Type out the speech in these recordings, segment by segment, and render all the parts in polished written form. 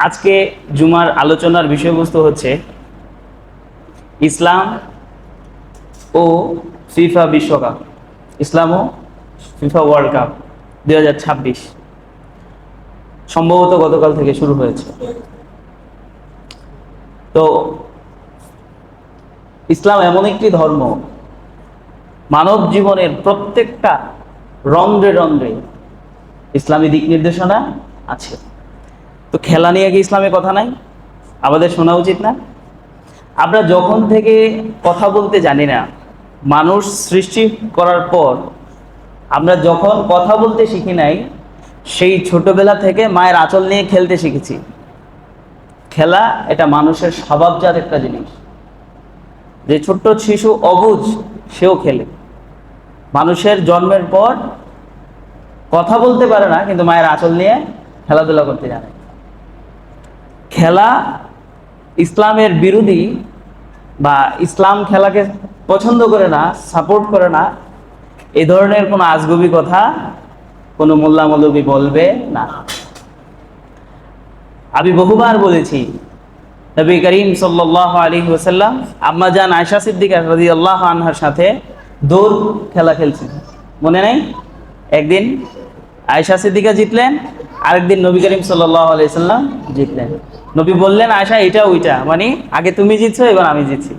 আজকে জুমার আলোচনার বিষয়বস্তু হচ্ছে ইসলাম ও ফিফা বিশ্বকাপ, ইসলাম ও ফিফা ওয়ার্ল্ড কাপ 2026 সম্ভবত গতকাল থেকে শুরু হয়েছে। তো ইসলাম এমন একটি ধর্ম, মানব জীবনের প্রত্যেকটা রন্ধ্রে রন্ধ্রে ইসলামী দিক নির্দেশনা আছে। তো খেলা নিয়ে কি ইসলামে কথা নাই? আমাদের শোনা উচিত না? আমরা যখন থেকে কথা বলতে জানি না, মানুষ সৃষ্টি করার পর আমরা যখন কথা বলতে শিখি নাই, সেই ছোটবেলা থেকে মায়ের আঁচল নিয়ে খেলতে শিখেছি। খেলা এটা মানুষের স্বভাবজাত একটা জিনিস। যে ছোট্ট শিশু অবুঝ, সেও খেলে। মানুষের জন্মের পর কথা বলতে পারে না, কিন্তু মায়ের আঁচল নিয়ে খেলাধুলা করতে জানে। খেলা ইসলামের বিরোধী বা ইসলাম খেলাকে পছন্দ করে না, সাপোর্ট করে না, এই ধরনের কোনো আজগুবি কথা কোনো মোল্লা মৌলবি বলবে না। আমি বহুবার বলেছি, নবী করিম সাল্লাল্লাহু আলাইহি ওয়াসাল্লাম আম্মা জান আয়েশা সিদ্দিকা রাদিয়াল্লাহু আনহার সাথে দৌড় খেলা খেলছেন, মনে নেই? একদিন আয়েশা সিদ্দিকা জিতলেন, আরেকদিন নবী করিম সাল্লাল্লাহু আলাইহি ওয়াসাল্লাম জিতলেন। নবী বললেন, আয়েশা এটা ওইটা, মানে আগে তুমি জিতছো, এবার আমি জিতছি।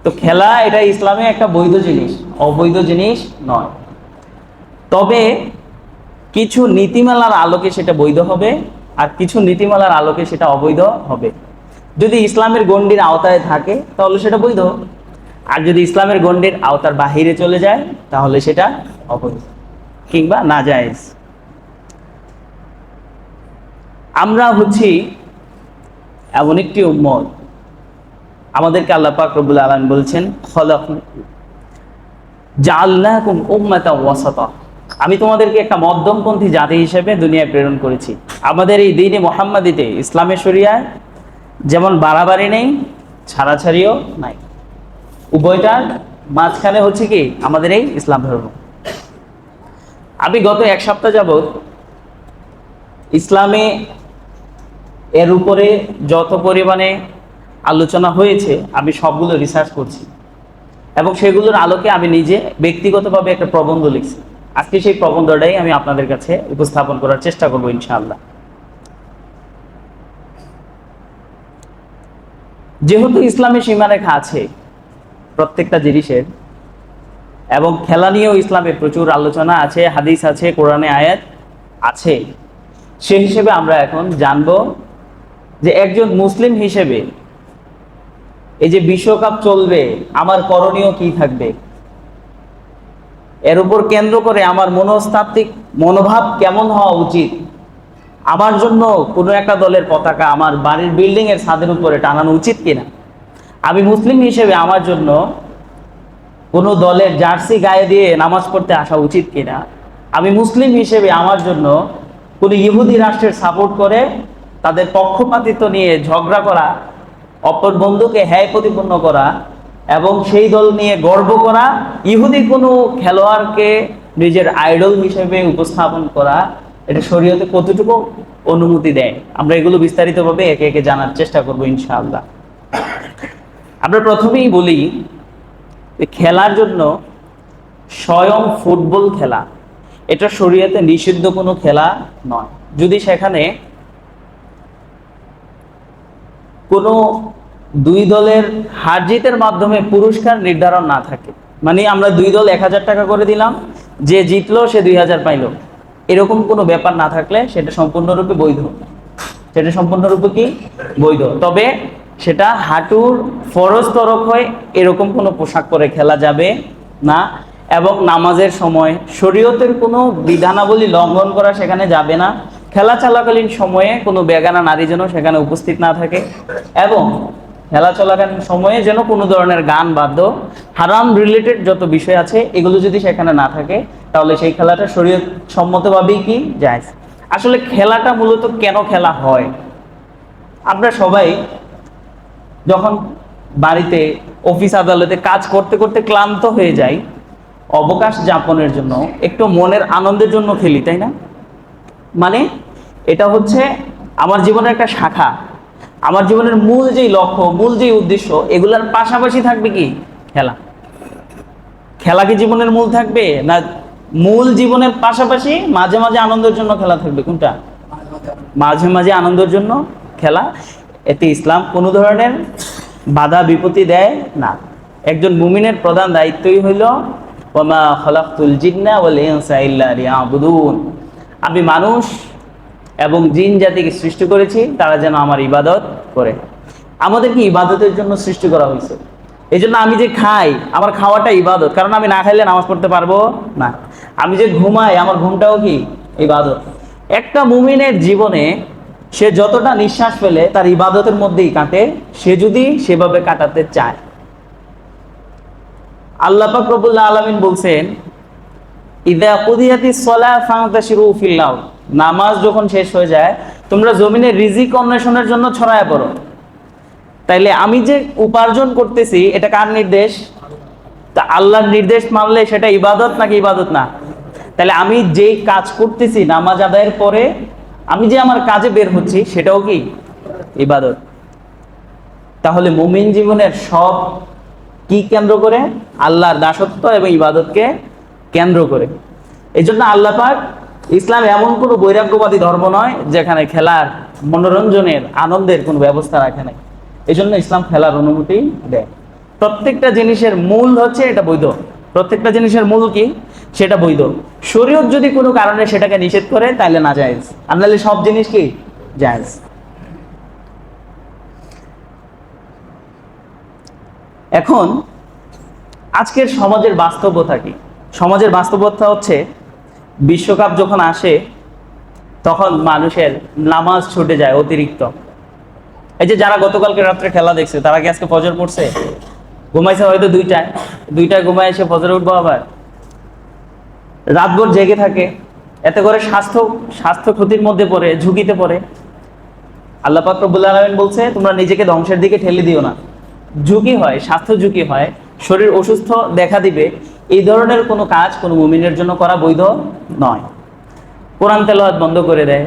তো খেলা এটা ইসলামে একটা বৈধ জিনিস, অবৈধ জিনিস নয়। তবে কিছু নীতিমালার আলোকে সেটা বৈধ হবে, আর কিছু নীতিমালার আলোকে সেটা অবৈধ হবে। যদি ইসলামের গণ্ডির আওতায় থাকে তাহলে সেটা বৈধ, আর যদি ইসলামের গণ্ডির আওতার বাহিরে চলে যায় তাহলে সেটা অবৈধ কিংবা নাজায়েজ। আমরা হচ্ছি এমন একটি উম্মত, আমাদেরকে আল্লাহ পাক রব্বুল আলামিন বলছেন, জাআলনাকুম উম্মাতাও ওয়াসাতা, আমি তোমাদেরকে একটা মধ্যমপন্থী জাতি হিসেবে দুনিয়ায় প্রেরণ করেছি। আমাদের এই দ্বীনে মুহাম্মাদিতে, ইসলামের শরিয়ায় যেমন বাড়াবাড়ি নেই, ছাড়াছাড়িও নাই, উভয়টার মাঝখানে হচ্ছে কি আমাদের এই ইসলাম ধর্ম। আমি গত এক সপ্তাহ যাবৎ ইসলামে এর উপরে যত পরিমাণে আলোচনা হয়েছে আমি সবগুলো রিসার্চ করছি, এবং সেগুলোর আলোকে আমি নিজে ব্যক্তিগতভাবে একটা প্রবন্ধ লিখছি। আজকে সেই প্রবন্ধটাই আমি আপনাদের কাছে উপস্থাপন করার চেষ্টা করব ইনশাআল্লাহ। যেহেতু ইসলামে সীমারেখা আছে প্রত্যেকটা জিনিসের, এবং খেলা নিয়েও ইসলামে প্রচুর আলোচনা আছে, হাদিস আছে, কোরআনে আয়াত আছে, সে হিসেবে আমরা এখন জানব যে একজন মুসলিম হিসেবে এই যে বিশ্বকাপ চলবে, আমার করণীয় কি থাকবে, এর উপর কেন্দ্র করে আমার মনস্তাত্ত্বিক মনোভাব কেমন হওয়া উচিত, আমার জন্য কোনো একটা দলের পতাকা আমার বাড়ির বিল্ডিং এর ছাদের উপরে টানানো উচিত কিনা, আমি মুসলিম হিসেবে আমার জন্য কোনো দলের জার্সি গায়ে দিয়ে নামাজ পড়তে আসা উচিত কিনা, আমি মুসলিম হিসেবে আমার জন্য কোনো ইহুদি রাষ্ট্রের সাপোর্ট করে তাদের পক্ষপাতিত্ব নিয়ে ঝগড়া করা, অপর বন্ধুকে হ্যায় প্রতিপন্ন করা এবং সেই দল নিয়ে গর্ব করা, ইহুদি কোনো খেলোয়াড়কে নিজের আইডল হিসেবে উপস্থাপন করা, এটা শরীয়তে কতটুকু অনুমতি দেয়, আমরা এগুলো বিস্তারিতভাবে একে একে জানার চেষ্টা করব ইনশাআল্লাহ। আমরা প্রথমেই বলি যে খেলার জন্য স্বয়ং ফুটবল খেলা এটা শরীয়তে নিষিদ্ধ কোনো খেলা নয়, যদি সেখানে কোনো দুই দলের হার জিতের মাধ্যমে পুরস্কার নির্ধারণ না থাকে। মানে আমরা দুই দল 1000 টাকা করে দিলাম, যে জিতলো সে 2000 পাইলো, এরকম কোনো ব্যাপার না থাকলে সেটা সম্পূর্ণরূপে বৈধ, সেটা সম্পূর্ণরূপে কি বৈধ। তবে সেটা হাঁটুর ফরজ তরক হয় এরকম কোনো পোশাক পরে খেলা যাবে না, এবং নামাজের সময় শরীয়তের কোনো বিধানাবলী লঙ্ঘন করা সেখানে যাবে না। খেলা চলাকালীন সময়ে কোনো বেগানা নারী যেন সেখানে উপস্থিত না থাকে, এবং খেলা চলাকালীন সময়ে যেন কোনো ধরনের গান বাদ্য হারাম রিলেটেড যত বিষয় আছে এগুলো যদি সেখানে না থাকে, তাহলে সেই খেলাটা শরীয়ত সম্মতভাবেই কি জায়েজ। আসলে খেলাটা মূলত কেন খেলা হয়? আমরা সবাই যখন বাড়িতে, অফিস আদালতে কাজ করতে করতে ক্লান্ত হয়ে যাই, অবকাশ যাপনের জন্য, একটু মনের আনন্দের জন্য খেলি, তাই না? মানে এটা হচ্ছে আমার জীবনের একটা শাখা, আমার জীবনের মূল যেই লক্ষ্য, মূল যেই উদ্দেশ্য, এগুলার পাশাপাশি থাকবে কি খেলা। খেলা কি জীবনের মূল থাকবে, না মূল জীবনের পাশাপাশি মাঝে মাঝে আনন্দের জন্য খেলা থাকবে? কোনটা? মাঝে মাঝে আনন্দের জন্য খেলা। এতে ইসলাম কোনো ধরনের বাধা বিপত্তি দেয় না। একজন মুমিনের প্রধান দায়িত্বই হইল ওয়ামা খালাকতুল জিন্না ওয়াল ইনসা ইল্লা লিয়াবুদুন, আমি মানুষ এবং জিন জাতিকে সৃষ্টি করেছি তারা যেন আমার ইবাদত করে। আমাদেরকে ইবাদতের জন্য সৃষ্টি করা হয়েছে। এই জন্য আমি যে খাই, আমার খাওয়াটা ইবাদত, কারণ আমি না খাইলে নামাজ পড়তে পারবো না। আমি যে ঘুমাই, আমার ঘুমটাও কি ইবাদত। একটা মুমিনের জীবনে সে যতটা নিঃশ্বাস ফেলে তার ইবাদতের মধ্যেই কাটে, সে যদি সেভাবে কাটাতে চায়। আল্লাহ পাক রব্বুল আলামিন বলছেন, ইযা কুদিয়াতিস সালাহ ফান্তাশিরু ফিল আরদ, নামাজ যখন শেষ হয়ে যায় তোমরা জমিনে রিজিক অন্বেষণের জন্য ছড়ায় পড়ো। তাইলে আমি যে উপার্জন করতেছি এটা কার নির্দেশ? তা আল্লাহর নির্দেশ মানলে সেটা ইবাদত নাকি ইবাদত না? তাহলে আমি যেই কাজ করতেছি নামাজ আদায়ের পরে, আমি যে আমার কাজে বের হচ্ছি সেটাও কি ইবাদত। তাহলে মুমিন জীবনের সব কি কেন্দ্র করে? আল্লাহর দাসত্ব এবং ইবাদতকে কেন্দ্র করে। এই জন্য আল্লাহ পাক, ইসলাম এমন কোনো বৈরাগ্যবাদী ধর্ম নয় যেখানে খেলার, মনোরঞ্জনের, আনন্দের কোনো ব্যবস্থা রাখে নাই। এই জন্য ইসলাম খেলার অনুমতি দেয়। প্রত্যেকটা জিনিসের মূল হচ্ছে এটা বৈধ। প্রত্যেকটা জিনিসের মূল কি? সেটা বৈধ। শরীয়ত যদি কোনো কারণে সেটাকে নিষেধ করে তাহলে না জায়েজ, আর নাহলে সব জিনিস কি জায়েজ। এখন আজকের সমাজের বাস্তবতা কি? সমাজের বাস্তবতা হচ্ছে বিশ্বকাপ যখন আসে তখন মানুষের নামাজ ছুটে যায় অতিরিক্ত। এই যে যারা গতকালকে রাত্রে খেলা দেখছে তারা কি আজকে ফজর পড়ছে? ঘুমাইছে হয়তো দুইটায় ঘুমায় এসে ফজরে উঠবো, আবার রাতভর জেগে থাকে। এতে করে স্বাস্থ্য ক্ষতির মধ্যে পড়ে, ঝুঁকিতে পড়ে। আল্লাহ পাক রব্বুল আলামিন বলছে তোমরা নিজেকে ধ্বংসের দিকে ঠেলে দিও না। ঝুঁকি হয়, স্বাস্থ্য ঝুঁকি হয়, শরীর অসুস্থ দেখা দিবে, এই ধরনের কোনো কাজ কোনো মুমিনের জন্য করা বৈধ নয়। কোরআন তেলাওয়াত বন্ধ করে দেয়।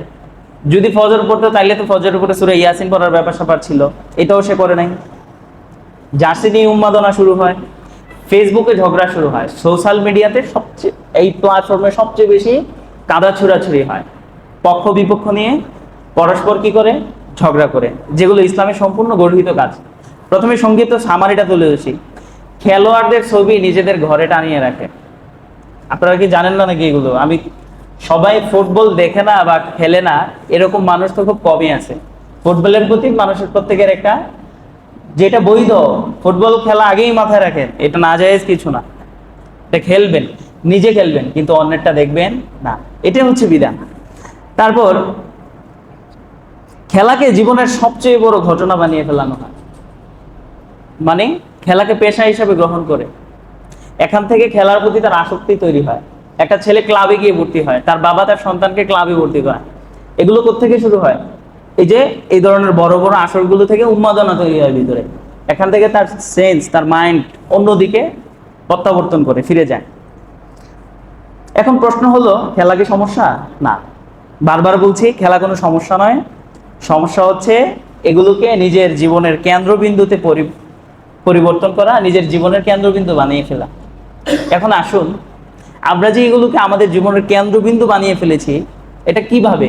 যদি ফজর পড়তো তাইলে তো ফজরের উপরে সূরা ইয়াসিন পড়ার ব্যাপার স্যাপার ছিল, এটাও সে করে নাই। জার্সি নিয়ে উন্মাদনা শুরু হয়, ফেসবুকে ঝগড়া শুরু হয়, সোশ্যাল মিডিয়াতে সবচেয়ে, এই প্ল্যাটফর্মে সবচেয়ে বেশি কাদা ছুড়াছুড়ি হয়। পক্ষ বিপক্ষ নিয়ে পরস্পর কি করে? ঝগড়া করে, যেগুলো ইসলামের সম্পূর্ণ গর্হিত কাজ। প্রথমে সংগীত সামারিটা তুলে ধরছি। খেলোয়াড়দের ছবি নিজেদের ঘরে টানিয়ে রাখে। আপনারা কি জানেন না নাকি এগুলো? আমি সবাই ফুটবল দেখে না বা খেলে না এরকম মানুষ তো খুব কমই আছে। ফুটবলের প্রতি মানুষের প্রত্যেকের একটা, যেটা বৈধ, ফুটবল খেলা আগেই মাথায় রাখেন, এটা না জায়েজ কিছু না। এটা খেলবেন, নিজে খেলবেন, কিন্তু অন্যেরটা দেখবেন না, এটা হচ্ছে বিধান। তারপর খেলাকে জীবনের সবচেয়ে বড় ঘটনা বানিয়ে ফেলানো হয়, মানে খেলাকে পেশা হিসাবে গ্রহণ করে। এখান থেকে খেলার প্রতি তার আসক্তি তৈরি হয়। একটা ছেলে ক্লাবে গিয়ে ভর্তি হয়, তার বাবা তার সন্তানকে ক্লাবে ভর্তি করে। এগুলো কোত্থেকে শুরু হয়? এই যে এই ধরনের বড় বড় আসরগুলো থেকে উন্মাদনা তৈরি হয় ভিতরে। এখান থেকে তার সেন্স, তার মাইন্ড অন্যদিকে প্রত্যাবর্তন করে, ফিরে যায়। এখন প্রশ্ন হলো, খেলা কি সমস্যা? না, বারবার বলছি খেলা কোনো সমস্যা নয়। সমস্যা হচ্ছে এগুলোকে নিজের জীবনের কেন্দ্রবিন্দুতে পরিবর্তন করা, নিজের জীবনের কেন্দ্রবিন্দু বানিয়ে ফেলা। এখন আসুন, আমরা যে এগুলোকে আমাদের জীবনের কেন্দ্রবিন্দু বানিয়ে ফেলেছি, এটা কিভাবে?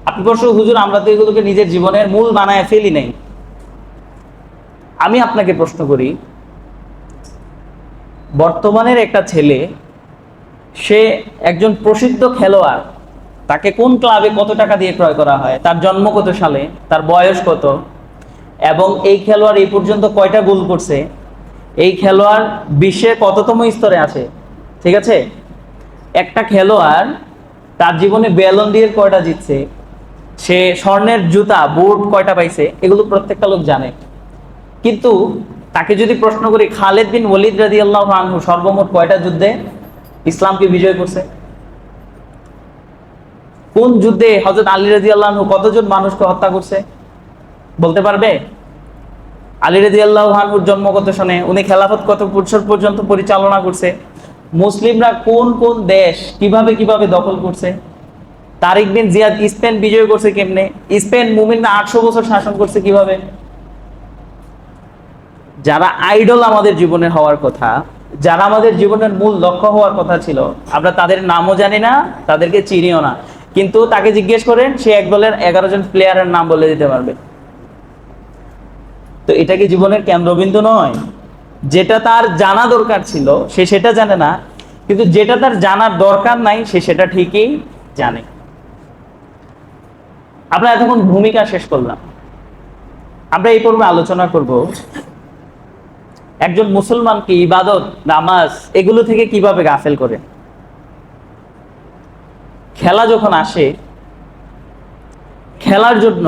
আপনি প্রশ্ন, হুজুর আমরা তো এগুলোকে নিজের জীবনের মূল বানায় ফেলি নাই। আমি আপনাকে প্রশ্ন করি, বর্তমানের একটা ছেলে, সে একজন প্রসিদ্ধ খেলোয়াড়, তাকে কোন ক্লাবে কত টাকা দিয়ে ক্রয় করা হয়, তার জন্ম কত সালে, তার বয়স কত, এবং এই খেলোয়াড় এই পর্যন্ত কয়টা গোল করছে, এই খেলোয়াড় বিশ্বের কততম স্তরে আছে, ঠিক আছে? একটা খেলোয়াড় তার জীবনে ব্যালন দিয়ে কয়টা জিতছে, সে স্বর্ণের জুতা, বুট কয়টা পাইছে, এগুলো প্রত্যেকটা লোক জানে। কিন্তু তাকে যদি প্রশ্ন করি, খালিদ বিন ওয়ালিদ রাদিয়াল্লাহু আনহু সর্বমোট কয়টা যুদ্ধে ইসলামকে বিজয় করছে? কোন যুদ্ধে হযরত আলী রাদিয়াল্লাহু আনহু কতজন মানুষকে হত্যা করছে বলতে পারবে? আলী রাদিয়াল্লাহু আনহুর জন্ম কত সনে, উনি খেলাফত কত বছর পর্যন্ত পরিচালনা করছে, মুসলিমরা কোন কোন দেশ কিভাবে কিভাবে দখল করছে, তারিক বিন জিয়াদ স্পেন বিজয় করছে কেমনে? স্পেন মুমিনরা 800 বছর শাসন করছে কিভাবে? যারা আইডল আমাদের জীবনে হওয়ার কথা, যারা আমাদের জীবনের মূল লক্ষ্য হওয়ার কথা ছিল, আমরা তাদের নামও জানি না, তাদেরকে চিনিও না, কিন্তু তাকে জিজ্ঞেস করেন, সে এক দলের 11 জন প্লেয়ারের নাম বলে দিতে পারবে। তো এটা কি জীবনের কেন্দ্রবিন্দু নয়? যেটা তার জানা দরকার ছিল সে সেটা জানে না, কিন্তু যেটা তার জানার দরকার নাই সে সেটা ঠিকই জানে। আমরা এতক্ষণ ভূমিকা শেষ করলাম। আমরা এই পর্বে আলোচনা করব একজন মুসলমানকে ইবাদত, নামাজ এগুলো থেকে কিভাবে গাফেল করে। খেলা যখন আসে, খেলার জন্য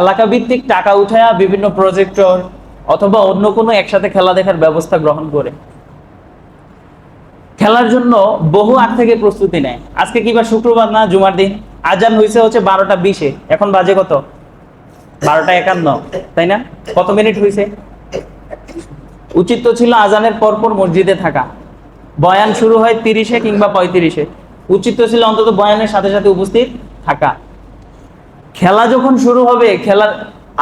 এলাকা ভিত্তিক টাকা উঠায়া বিভিন্ন প্রজেক্টর অথবা অন্য কোনো একসাথে খেলা দেখার ব্যবস্থা গ্রহণ করে খেলার জন্য বহু আগ থেকে প্রস্তুতি নেয়। আজকে কিবা শুক্রবার না, জুমার দিন, আজান হয়েছে হচ্ছে 12টা 20-এ, এখন বাজে কত? 12টা 51, তাই না? কত মিনিট হয়েছে? উচিত তো ছিল আজানের পরপর মসজিদে থাকা। বয়ান শুরু হয় 30-এ কিংবা 35-এ, উচিত তো ছিল অন্তত বয়ানের সাথে সাথে উপস্থিত থাকা। খেলা যখন শুরু হবে, খেলার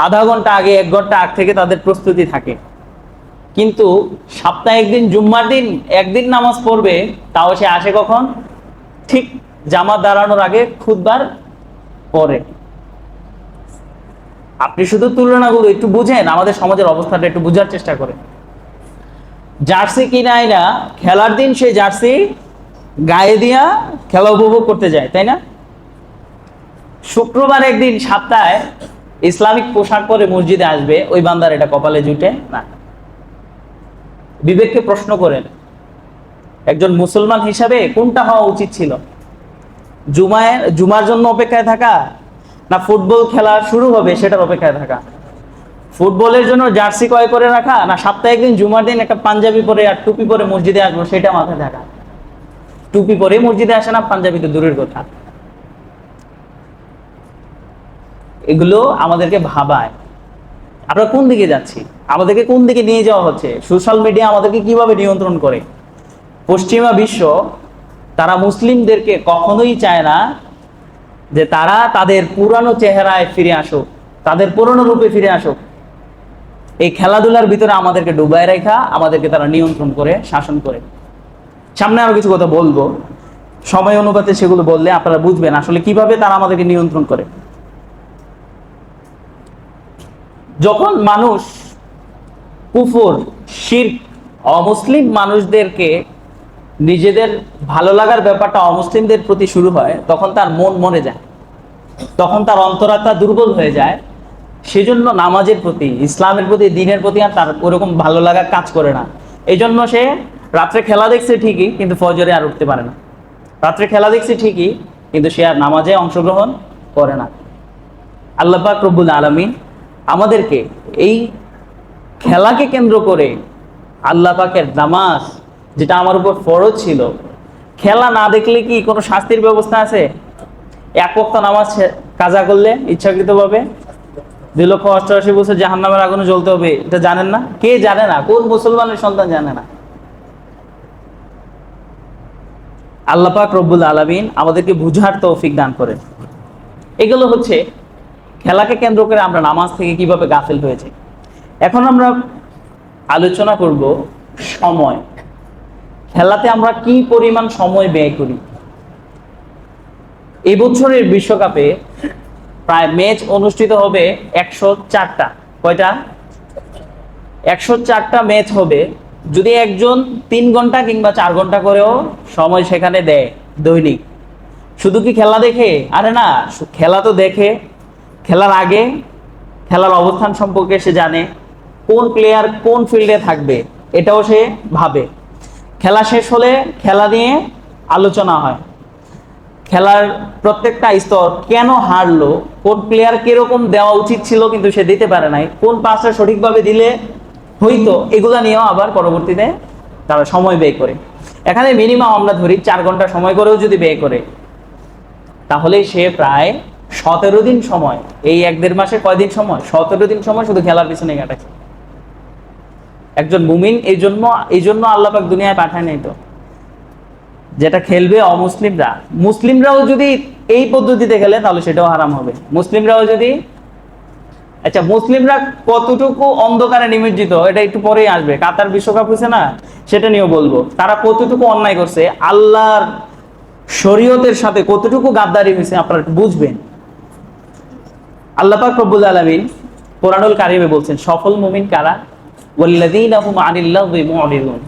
আধা ঘন্টা আগে, 1 ঘন্টা আগ থেকে তাদের প্রস্তুতি থাকে। কিন্তু সপ্তাহে একদিন জুম্মার দিন একদিন নামাজ পড়বে, তাও সে আসে কখন? ঠিক জামাত দাঁড়ানোর আগে, খুতবার পরে। আপনি শুধু তুলনাগুলো একটু বুঝেন, আমাদের সমাজের অবস্থাটা একটু বোঝার চেষ্টা করেন। জার্সি কিনায় না, খেলার দিন সে জার্সি গায়ে দিয়া খেলা উপভোগ করতে যায়, তাই না? শুক্রবার একদিন সপ্তাহে ইসলামিক পোশাক পরে মসজিদে আসবে, ওই বান্দার এটা কপালে জুটে না। বিবেককে প্রশ্ন করেন, একজন মুসলমান হিসাবে কোনটা হওয়া উচিত ছিল? জুমার জন্য অপেক্ষায় থাকা, না ফুটবল খেলা শুরু হবে সেটার অপেক্ষায় থাকা? ফুটবলের জন্য জার্সি ক্রয় করে রাখা, না সপ্তাহে একদিন জুমার দিন একটা পাঞ্জাবি পরে আর টুপি পরে মসজিদে আসবো সেটা মাথায় থাকা? টুপি পরে মসজিদে আসে না, পাঞ্জাবি তো দূরের কথা। এগুলো আমাদেরকে ভাবায় আমরা কোন দিকে যাচ্ছি, আমাদেরকে কোন দিকে নিয়ে যাওয়া হচ্ছে। সোশ্যাল মিডিয়া আমাদেরকে কিভাবে নিয়ন্ত্রণ করে। পশ্চিমা বিশ্ব তারা মুসলিমদেরকে কখনোই চায় না যে তারা তাদের পুরানো চেহারায় ফিরে আসুক, তাদের পুরনো রূপে ফিরে আসুক। এই খেলাধুলার ভিতরে আমাদেরকে ডুবায় রেখা, আমাদেরকে তারা নিয়ন্ত্রণ করে, শাসন করে। সামনে আরো কিছু কথা বলবো, সময় অনুপাতে সেগুলো বললে আপনারা বুঝবেন আসলে কিভাবে তারা আমাদেরকে নিয়ন্ত্রণ করে। যখন মানুষ কুফর, শিরক, অমুসলিম মানুষদেরকে নিজেদের ভালো লাগার ব্যাপারটা অমুসলিমদের প্রতি শুরু হয়, তখন তার মন মরে যায়, তখন তার অন্তরাত্মা দুর্বল হয়ে যায়। সেজন্য নামাজের প্রতি, ইসলামের প্রতি, দ্বীনের প্রতি আর তার ওরকম ভালো লাগা কাজ করে না। এই জন্য সে রাত্রে খেলা দেখছে ঠিকই, কিন্তু ফজরে আর উঠতে পারে না। রাত্রে খেলা দেখছে ঠিকই, কিন্তু সে আর নামাজে অংশগ্রহণ করে না। আল্লাহ পাক রব্বুল আলামিন আমাদেরকে এই খেলাকে কেন্দ্র করে, আল্লাহ পাকের নামাজ যেটা আমার উপর ফরজ ছিল, খেলা না দেখলে কি কোনো শাস্তির ব্যবস্থা আছে? 1 ওয়াক্ত নামাজ কাজা করলে ইচ্ছাকৃতভাবে 2,88,000 বছর জাহান্নামের আগুনে জ্বলতে হবে, এটা জানেন না? কে জানে না? কোন মুসলমানের সন্তান জানে না? আল্লাহ পাক রব্বুল আলামিন আমাদেরকে বুঝার তৌফিক দান করেন। এগুলো হচ্ছে খেলাকে কেন্দ্র করে আমরা নামাজ থেকে কিভাবে গাফেল হয়েছে। এখন আমরা আলোচনা করব সময়। খেলাতে আমরা কি পরিমাণ সময় ব্যয় করি। এই বছরের বিশ্বকাপে প্রায় ম্যাচ অনুষ্ঠিত হবে 104টা। কয়টা? 104টা ম্যাচ হবে। যদি একজন 3 ঘন্টা কিংবা 4 ঘন্টা করেও সময় সেখানে দেয় দৈনিক, শুধু কি খেলা দেখে? আরে না, খেলা তো দেখে। খেলার আগে খেলার অবস্থান সম্পর্কে সে জানে, কোন প্লেয়ার কোন ফিল্ডে থাকবে এটাও সে ভাবে। খেলা শেষ হলে খেলা নিয়ে আলোচনা হয়। খেলার প্রত্যেকটা স্তর, কেন হারলো, কোন প্লেয়ার কিরকম দেওয়া উচিত ছিল কিন্তু সে দিতে পারে নাই, কোন পাসটা সঠিকভাবে দিলে হইতো, এগুলা নিয়েও আবার পরবর্তীতে তারা সময় ব্যয় করে। এখানে মিনিমাম আমরা ধরি 4 ঘন্টা সময় করেও যদি ব্যয় করে, তাহলে সে প্রায় 17 দিন সময়, এই 1-1.5 মাসে কয়দিন সময়? 17 দিন সময় শুধু খেলার পিছনে কাটাচ্ছে। একজন মুমিন এই জন্য আল্লাহ পাক দুনিয়ায় পাঠায় নাই তো যেটা খেলবে অমুসলিমরা, মুসলিমরাও যদি এই পদ্ধতিতে খেলে তাহলে সেটাও হারাম হবে। মুসলিমরাও যদি, আচ্ছা মুসলিমরা কতটুকু অন্ধকারে নিমজ্জিত এটা একটু পরেই আসবে, কাতার বিশ্বকাপ হয়েছে না, সেটা নিয়েও বলবো। তারা কতটুকু অন্যায় করছে, আল্লাহর শরীয়তের সাথে কতটুকু গাদ্দারি হয়েছে আপনারা একটু বুঝবেন। আল্লাহ পাক রব্বুল আলামিন কোরআনুল কারিমে বলছেন সফল মুমিন কারা, ওয়াল্লাযীনা হুম আনিল লাগবি মুরিদুন,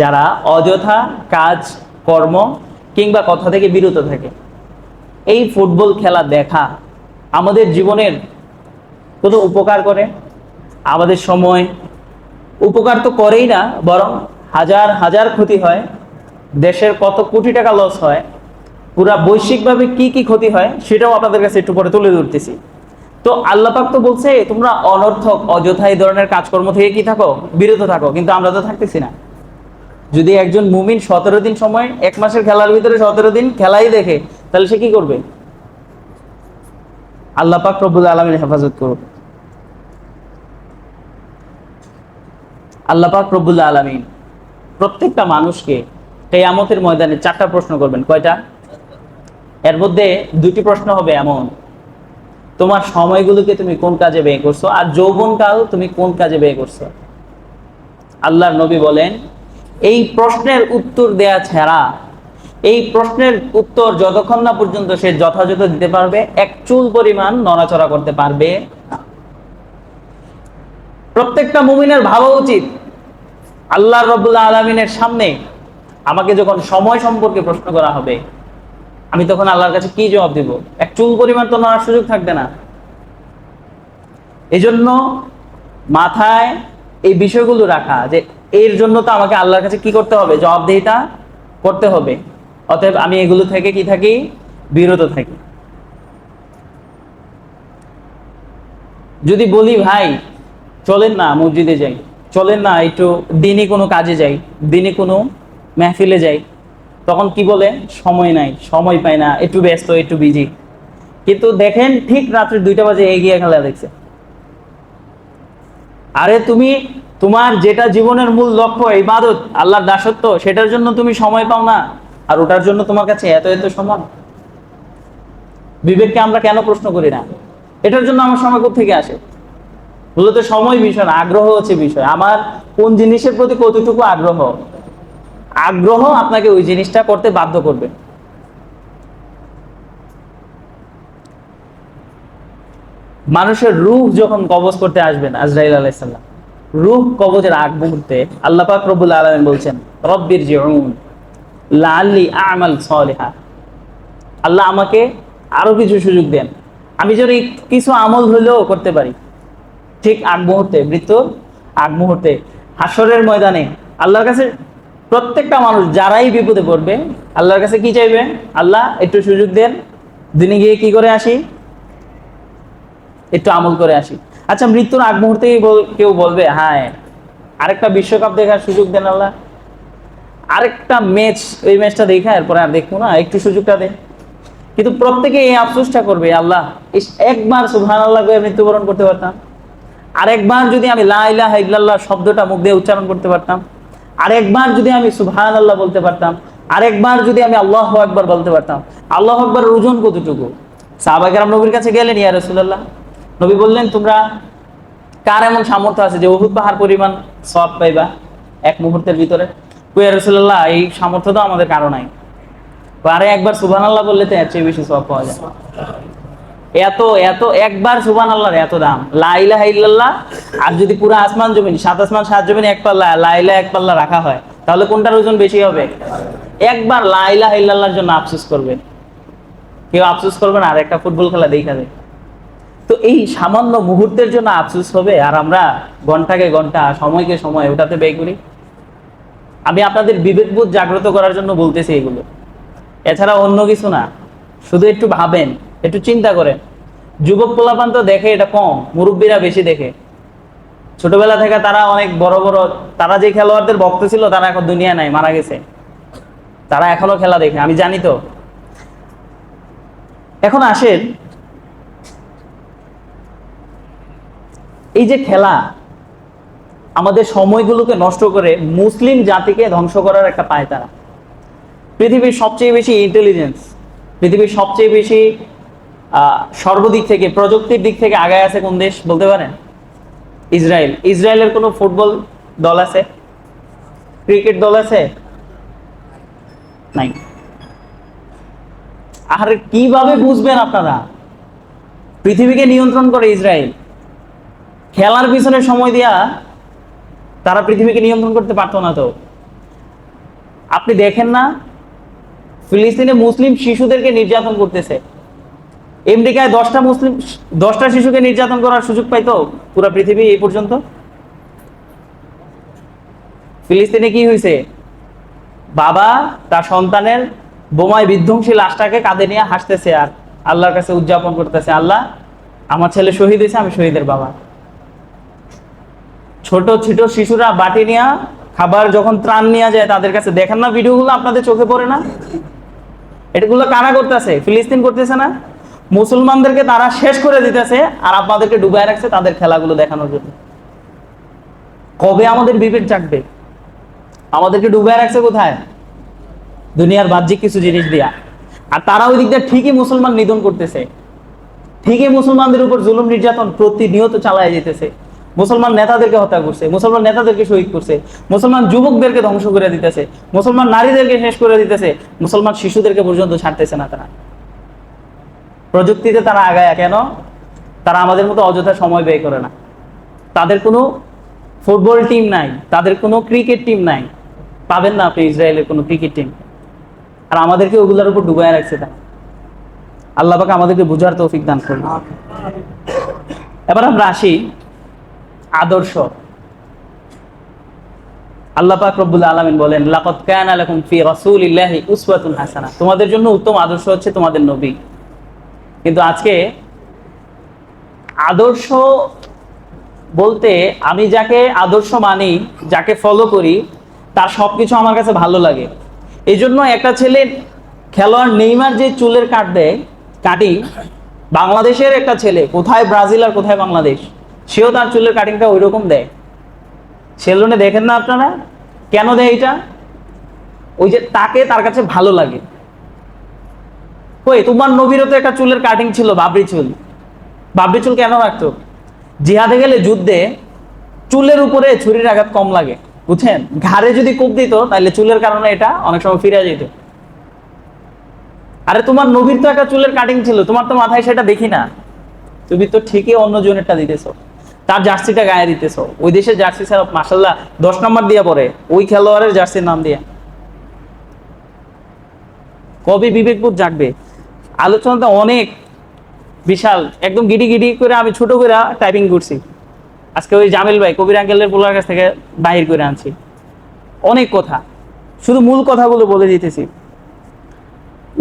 যারা অযথা কাজ কর্ম কিংবা কথা থেকে বিরত থাকে। এই ফুটবল খেলা দেখা আমাদের জীবনের কোনো উপকার করে? আমাদের সময় উপকার তো করেই না, বরং হাজার হাজার ক্ষতি হয়, দেশের কত কোটি টাকা লস হয়, পুরা বৈশ্বিকভাবে কি কি ক্ষতি হয় সেটাও আপনাদের কাছে একটু পরে তুলে ধরতেছি। তো আল্লাহ পাক তো বলছে তোমরা অনর্থক অযথা এই ধরনের কাজকর্ম থেকে কি থাকো, বিরত থাকো, কিন্তু আমরা তো থাকতেছি না। যদি একজন মুমিন 17 দিন সময়, এক মাসের খেলার ভিতরে 17 দিন খেলাই দেখে, তাহলে সে কি করবে? আল্লাহ পাক রব্বুল আলামিন হেফাজত করুক। আল্লাহ পাক রব্বুল আলামিন প্রত্যেকটা মানুষকে কিয়ামতের ময়দানে 4টা প্রশ্ন করবেন। কয়টা? এর মধ্যে 2টি প্রশ্ন হবে এমন, তোমার সময়গুলোকে তুমি কোন কাজে ব্যয় করছো, আর যৌবনকাল তুমি কোন কাজে ব্যয় করছো। আল্লাহর নবী বলেন এই প্রশ্নের উত্তর দেয়া ছাড়া, এই প্রশ্নের উত্তর যতক্ষণ না পর্যন্ত সে যথাযথ দিতে পারবে, এক চুল পরিমাণ নড়াচড়া করতে পারবে না। প্রত্যেকটা মুমিনের ভাবা উচিত আল্লাহ রাব্বুল আলামিনের সামনে আমাকে যখন সময় সম্পর্কে প্রশ্ন করা হবে, আমি তখন আল্লাহর কাছে কি জবাব দেব? এক চুল পরিমাণ তো নড়ার সুযোগ থাকবে না। এজন্য মাথায় এই বিষয়গুলো রাখা যে এর জন্য তো আমাকে আল্লাহর কাছে কি করতে হবে, জবাবদিহিতা করতে হবে। অতএব আমি এগুলো থেকে কি থাকি, বিরত থাকি। যদি বলি ভাই চলেন না মসজিদে যাই, চলেন না একটু দিনই কোনো কাজে যাই, দিনই কোনো মেহফিলে যাই, তখন কি বলে সময় নাই, সময় পাই না, একটু ব্যস্ত, একটু বিজি। কিন্তু দেখেন ঠিক রাত্রে 2টা বাজে এগিয়ে খেলা দেখছে। আরে তুমি তোমার যেটা জীবনের মূল লক্ষ্য ইবাদত, আল্লাহর দাসত্ব, সেটার জন্য তুমি সময় পাও না, আর ওটার জন্য তোমার কাছে এত এত সময়। বিবেককে আমরা কেন প্রশ্ন করি না? এটার জন্য আমার সময় কোথা থেকে আসে? মূলত সময় বিষয় না, আগ্রহ হচ্ছে বিষয়। আমার কোন জিনিসের প্রতি কতটুকু আগ্রহ, আগ্রহ আপনাকে ওই জিনিসটা করতে বাধ্য করবে। মানুষের রূহ যখন কবজ করতে আসবেন আজরাইল আলাইহিস সালাম, রূহ কবজের আগ মুহূর্তে আল্লাহ পাক রব্বুল আলামিন বলছেন রব্বিরজিউন লাআল্লি আ'মাল সালিহা, আল্লাহ আমাকে আরো কিছু সুযোগ দেন, আমি যেন কিছু আমল হলেও করতে পারি। ঠিক আগ মুহূর্তে, মৃত্যুর আগ মুহূর্তে, হাসরের ময়দানে আল্লাহর কাছে প্রত্যেকটা মানুষ যারাই বিপদে পড়বে আল্লাহর কাছে কি চাইবে? আল্লাহ একটু সুযোগ দেন, দিনে গিয়ে কি করে আসি, একটু আমল করে আসি। আচ্ছা মৃত্যুর আগ মুহূর্তে কেউ বলবে হ্যাঁ আরেকটা বিশ্বকাপ দেখার সুযোগ দেন আল্লাহ, আরেকটা ম্যাচ, ওই ম্যাচটা দেখা এরপরে আর দেখবো না, একটু সুযোগটা দেন। কিন্তু প্রত্যেকে এই আফসোসটা করবে আল্লাহ একবার সুবহানাল্লাহ করে মৃত্যুবরণ করতে পারতাম, আরেকবার যদি আমি লা ইলাহা ইল্লাল্লাহ শব্দটা মুখ দিয়ে উচ্চারণ করতে পারতাম, আরেকবার যদি আমি সুবহানাল্লাহ বলতে পারতাম, আরেকবার যদি আমি আল্লাহু আকবার বলতে পারতাম। আল্লাহু আকবারের ওজন কতটুকু? সাহাবায়ে কেরাম নবীর কাছে গেলেন, ইয়া রাসূলুল্লাহ, নবী বললেন তোমরা কার এমন সামর্থ্য আছে যে উহুদ পাহাড় পরিমাণ সওয়াব পাইবা এক মুহূর্তের ভিতরে? ইয়া রাসূলুল্লাহ এই সামর্থ্য তো আমাদের কারো নাই। আরে একবার সুবহানাল্লাহ বললে তো এর চেয়ে বেশি সওয়াব পাওয়া যায়। এত এত একবার সুবহানাল্লাহর এত দাম, লা ইলাহা ইল্লাল্লাহ। আর যদি পুরো আসমান জমিন, 7 আসমান 7 জমিন এক পাল্লা, লা ইলাহা এক পাল্লা রাখা হয়, তাহলে কোনটার ওজন বেশি হবে? একবার লা ইলাহা ইল্লাল্লাহর জন্য আফসোস করবে, কেউ আফসোস করবে না আর একটা ফুটবল খেলা দেখা যায়। তো এই সামান্য মুহূর্তের জন্য আফসোস হবে, আর আমরা ঘন্টাকে ঘন্টা, সময়কে সময় ওটাতে ব্যয় করি। আমি আপনাদের বিবেকবোধ জাগ্রত করার জন্য বলতেছি এগুলো, এছাড়া অন্য কিছু না। শুধু একটু ভাবেন, একটু চিন্তা করেন। যুবক পোলাপান তো দেখে এটা কম, মুরব্বীরা বেশি দেখে। ছোটবেলা থেকে তারা অনেক বড় বড়, তারা যে খেলোয়াড়দের ভক্ত ছিল তারা এখন দুনিয়া নাই, মারা গেছে, তারা এখনো খেলা দেখে, আমি জানি তো। এখন আসেন, এই যে খেলা আমাদের সময়গুলোকে নষ্ট করে মুসলিম জাতিকে ধ্বংস করার একটা পায়তারা। পৃথিবীর সবচেয়ে বেশি ইন্টেলিজেন্স, পৃথিবীর সবচেয়ে বেশি সর্বদিক থেকে প্রযুক্তির দিক থেকে আগায় আছে কোন দেশ বলতে পারেন? ইসরায়েল। ইসরায়েলের কোনো ফুটবল দল আছে? ক্রিকেট দল আছে? নাই। আর কিভাবে বুঝবেন আপনারা? পৃথিবীকে নিয়ন্ত্রণ করে ইসরায়েল। খেলার পিছনে সময় দিয়া তারা পৃথিবীকে নিয়ন্ত্রণ করতে পারতো না। তো আপনি দেখেন না ফিলিস্তিনে মুসলিম শিশুদেরকে নির্যাতন করতেছে। আমেরিকায় 10টা শিশুকে নির্যাতন করার সুযোগ পাইতো পুরো পৃথিবী এই পর্যন্ত? ফিলিস্তিনে কি হয়েছে? বাবা তার সন্তানের বোমায় বিধ্বংসী লাশটাকে কাঁধে নিয়ে হাসতেছে আর আল্লাহর কাছে উদযাপন করতেছে, আল্লাহ আমার ছেলে শহীদ হয়েছে, আমি শহীদের বাবা। ছোট ছোট শিশুরা বাটি নিয়ে খাবার যখন ত্রাণ নিয়ে যায় তাদের কাছে, দেখেন না ভিডিওগুলো? আপনাদের চোখে পড়ে না? এটাগুলো কারা করতেছে? ফিলিস্তিন করতেছে না? মুসলমানদেরকে তারা শেষ করে দিতেছে আর আপনাদেরকে ডুবায় রাখছে তাদের খেলাগুলো দেখানোর জন্য। কবে আমাদের বিবেক জাগবে? আমাদেরকে ডুবায় রাখছে কোথায়? দুনিয়ার বাহ্যিক কিছু জিনিস দিয়া। আর তারা ওই দিক দিয়ে ঠিকই মুসলমান নিধন করতেছে, ঠিকই মুসলমানদের উপর জুলুম নির্যাতন প্রতিনিয়ত চালায় যেতেছে। মুসলমান নেতাদেরকে হত্যা করছে, মুসলমান নেতাদেরকে শহীদ করছে, মুসলমান যুবকদেরকে ধ্বংস করে দিতেছে, মুসলমান নারীদেরকে শেষ করে দিতেছে, মুসলমান শিশুদেরকে পর্যন্ত ছাড়তেছে না। তারা প্রযুক্তিতে তারা আগায় কেন? তারা আমাদের মতো অযথা সময় ব্যয় করে না। তাদের কোনো ফুটবল টিম নাই, তাদের কোনো ক্রিকেট টিম নাই, পাবেন না আপনি ইসরায়েলের কোনো ক্রিকেট টিম। আর আমাদেরকে ওগুলোর উপর ডুবায় রাখছে। তারা আল্লাহ পাক আমাদেরকে বুঝার তৌফিক দান করুন। এবার আমরা আসি আদর্শ। আল্লাহ পাক রব্বুল আলামিন বলেন, লাকাদ কানা লাকুম ফি রাসূলিল্লাহি উসওয়াতুন হাসানাহ, তোমাদের জন্য উত্তম আদর্শ হচ্ছে তোমাদের নবী। কিন্তু আজকে আদর্শ বলতে আমি যাকে আদর্শ মানি, যাকে ফলো করি, তার সবকিছু আমার কাছে ভালো লাগে। এই জন্য একটা ছেলে খেলোয়াড় নেইমার যে চুলের কাট দেয়, কাটিং, বাংলাদেশের একটা ছেলে কোথায় ব্রাজিল আর কোথায় বাংলাদেশ, সেও তার চুলের কাটিংটা ওই রকম দেয়। সেলুনে দেখেন না আপনারা? কেন দেয় এটা? ওই যে তাকে তার কাছে ভালো লাগে। ওই তোমার নবীরও তো একটা চুলের কাটিং ছিল, বাবরি চুল। বাবরি চুল কেন রাখতো? জিহাদে গেলে যুদ্ধে চুলের উপরে ছুরির আঘাত কম লাগে, বুঝছেন? ঘাড়ে যদি কোপ দিত তাহলে চুলের কারণে এটা অনেক সময় ফিরে যেত। আরে তোমার নবীর তো একটা চুলের কাটিং ছিল, তোমার তো মাথায় সেটা দেখি না। তুমি তো ঠিকই অন্য জনেরটা দিতেছো, তার জার্সিটা গায়ে দিতেছো। ওই দেশের জার্সি ছাড়া মাশাআল্লাহ 10 নম্বর দিয়ে পরে ওই খেলোয়াড়ের জার্সির নাম দিয়ে। কবে বিবেকবোধ জাগবে? আলোচনাটা অনেক বিশাল, একদম গিডি গিডি করে আমি ছোট করে টাইপিং করছি। আজকে ওই জামিল ভাই কবির আঙ্কেলের পোলার কাছ থেকে বাহির করে আনছি অনেক কথা, শুধু মূল কথাগুলো বলে দিতেছি।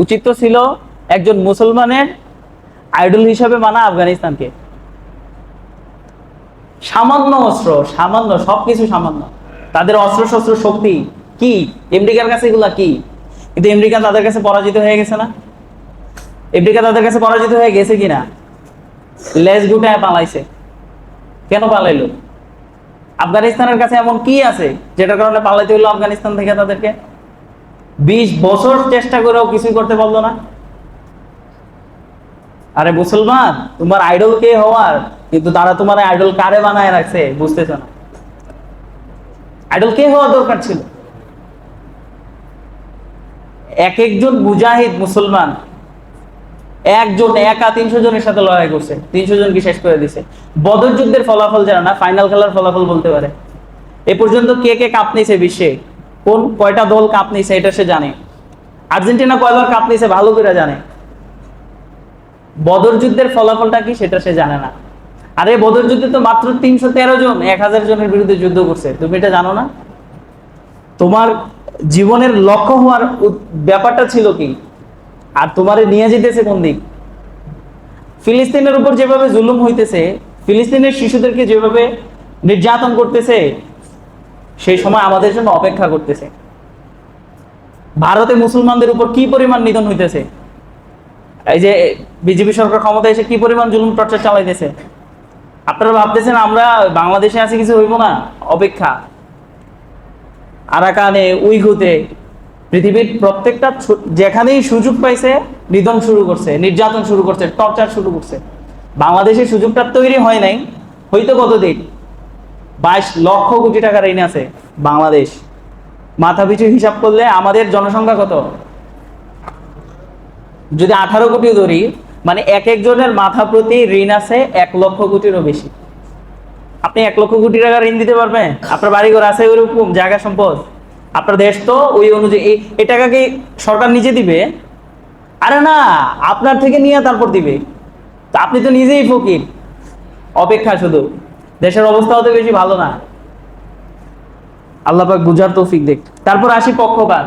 উচিত তো ছিল একজন মুসলমানের আইডল হিসাবে মানা আফগানিস্তানকে। সামান্য অস্ত্র, সামান্য সবকিছু সামান্য, তাদের অস্ত্র শস্ত্র শক্তি কি আমেরিকার কাছে এগুলা কি? কিন্তু আমেরিকা তাদের কাছে পরাজিত হয়ে গেছে না? আমেরিকা তাদের কাছে পরাজিত হয়ে গেছে কিনা? লেজ গুটায় পালাইছে। কেন পালাইলো? আফগানিস্তানের কাছে এমন কি আছে যেটার কারণে পালাইতে হলো আফগানিস্তান থেকে তাদেরকে? 20 বছর চেষ্টা করেও কিছুই করতে পারলো না। আরে মুসলমান, তোমার আইডল কে হওয়ার, কিন্তু তারা তোমার আইডল কারে বানায় রাখছে বুঝতেছো না। আইডল কে হওয়া দরকার ছিল? এক একজন মুজাহিদ মুসলমান একজন একা 300 জনের সাথে লড়াই করছে, 300 জনকে শেষ করে দিছে। বদর যুদ্ধের ফলাফল জানা না, ফাইনাল খেলার ফলাফল বলতে পারে। এ পর্যন্ত কে কে কাপ নিয়েছে বিশ্বে, কোন কয়টা দল কাপ নিয়েছে এটা সে জানে। আর্জেন্টিনা কয়বার কাপ নিয়েছে ভালো করে জানে। বদর যুদ্ধের ফলাফলটা কি সেটা সে জানে না। আরে বদর যুদ্ধে তো মাত্র 313 জন 1000 জনের বিরুদ্ধে যুদ্ধ করছে, তুমি এটা জানো না? তোমার জীবনের লক্ষ্য হওয়ার ব্যাপারটা ছিল কি, আর তোমারে নিয়ে যেতেছে কোন দিক? ফিলিস্তিনের উপর যেভাবে জুলুম হইতেছে, ফিলিস্তিনের শিশুদেরকে যেভাবে নির্যাতন করতেছে, সেই সময় আমাদের জন্য অপেক্ষা করতেছে। ভারতে মুসলমানদের উপর কি পরিমাণ নিধন হইতেছে, এই যে বিজেপি সরকার ক্ষমতায় এসে কি পরিমাণ জুলুম টর্চার চালাইতেছে। আপনারা ভাবতেছেন আমরা বাংলাদেশে আছি কিছু হইব না? অপেক্ষা। আরাকানে, উইঘুতে, পৃথিবীর প্রত্যেকটা যেখানেই সুযোগ পাইছে নিধন শুরু করছে, নির্যাতন শুরু করছে, টর্চার শুরু করছে। বাংলাদেশের সুযোগটা তৈরি হয় নাই, হয়তো কতদিন 22 লক্ষ কোটি টাকার ঋণ আছে বাংলাদেশ। মাথা পিছু হিসাব করলে আমাদের জনসংখ্যা কত, যদি 18 কোটি ধরি, মানে এক একজনের মাথা প্রতি ঋণ আছে 1 লক্ষ কোটিরও বেশি। আপনি 1 লক্ষ কোটি টাকা ঋণ দিতে পারবেন? আপনার বাড়িঘর আছে ওইরকম জায়গা সম্পদ? আপনার দেশ তো ওই অনুযায়ী এই টাকা কি সরকার নিজে দিবে? আরে না, আপনার থেকে নিয়ে তারপর দিবে। তা আপনি তো নিজেই ফকির, অপেক্ষা শুধু। দেশের অবস্থা অত বেশি ভালো না, আল্লাহ পাক বুঝার তৌফিক দেখ। তারপর আসি পক্ষপাত।